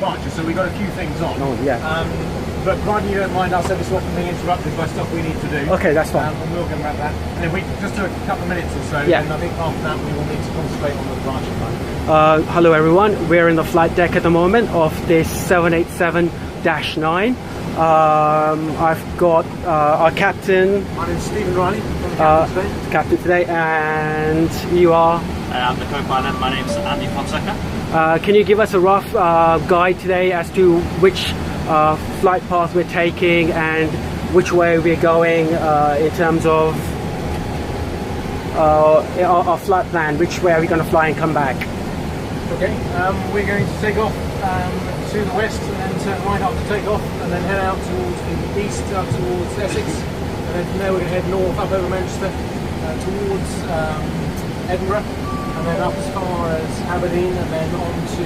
departure, so we've got a few things on. Oh, yeah. But providing you don't mind us every so often being interrupted by stuff we need to do. Okay, that's fine. And we'll get around that. And if we just do a couple of minutes or so, yeah. and I think after that we will need to concentrate on the departure time. Hello everyone, we're in the flight deck at the moment of this 787-9. I've got our captain. My name's Stephen Riley, I'm the captain today, and you are? I'm the co-pilot. My name's Andy Fonseca. Can you give us a rough guide today as to which flight path we're taking and which way we're going in terms of our flight plan? Which way are we going to fly and come back? Okay, we're going to take off to the west and then turn right up to take off and then head out towards the east up towards Essex, and then from there we're going to head north up over Manchester towards Edinburgh, and then up as far as Aberdeen and then on to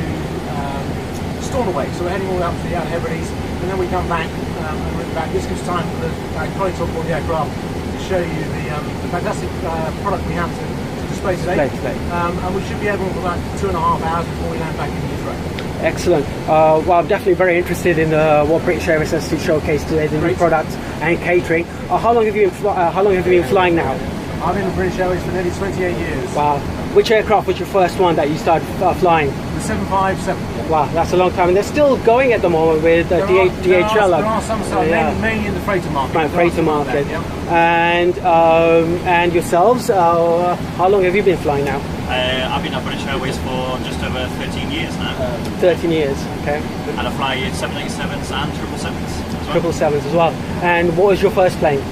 Stornoway. So we're heading all up to the Outer Hebrides, and then we come back and route back. This gives time for the pilot on board the aircraft to show you the fantastic product we have to display today. And we should be able for about 2.5 hours before we land back in Heathrow. Excellent. Well, I'm definitely very interested in what British Airways has to showcase today, the new products and catering. How long have you been flying now? I've been in British Airways for nearly 28 years. Wow. Which aircraft was your first one that you started flying? The 757. Wow, that's a long time. And they're still going at the moment with DHL. There are some, mainly in the freighter market. Right, freighter market. That, yeah. And yourselves, how long have you been flying now? I've been at British Airways for just over 13 years now. 13 years, okay. And I fly 787s and 777s as well. 777s as well. And what was your first plane?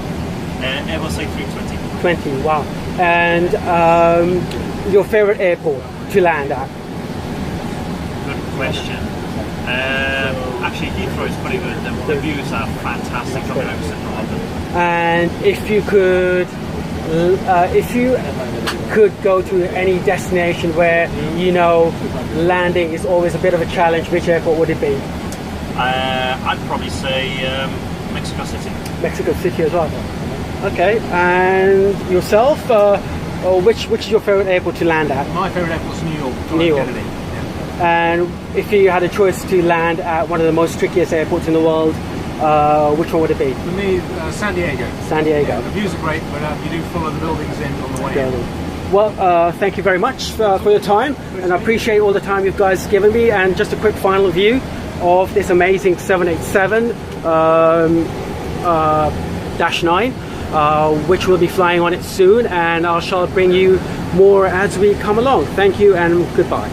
Airbus A320. 20, wow. And your favourite airport to land at? Good question. Actually, Heathrow is pretty good. The views are fantastic coming over Central London. And if you could go to any destination where you know landing is always a bit of a challenge, which airport would it be? I'd probably say Mexico City. Mexico City as well. Okay, and yourself, which is your favourite airport to land at? My favourite airport is New York. New York. Kennedy. Yeah. And if you had a choice to land at one of the most trickiest airports in the world, which one would it be? For me, San Diego. San Diego. Yeah, the views are great, but you do follow the buildings in on the way in. Well, thank you very much for your time, and I appreciate all the time you guys given me. And just a quick final view of this amazing 787 -9, which we'll be flying on it soon, and I shall bring you more as we come along. Thank you and goodbye.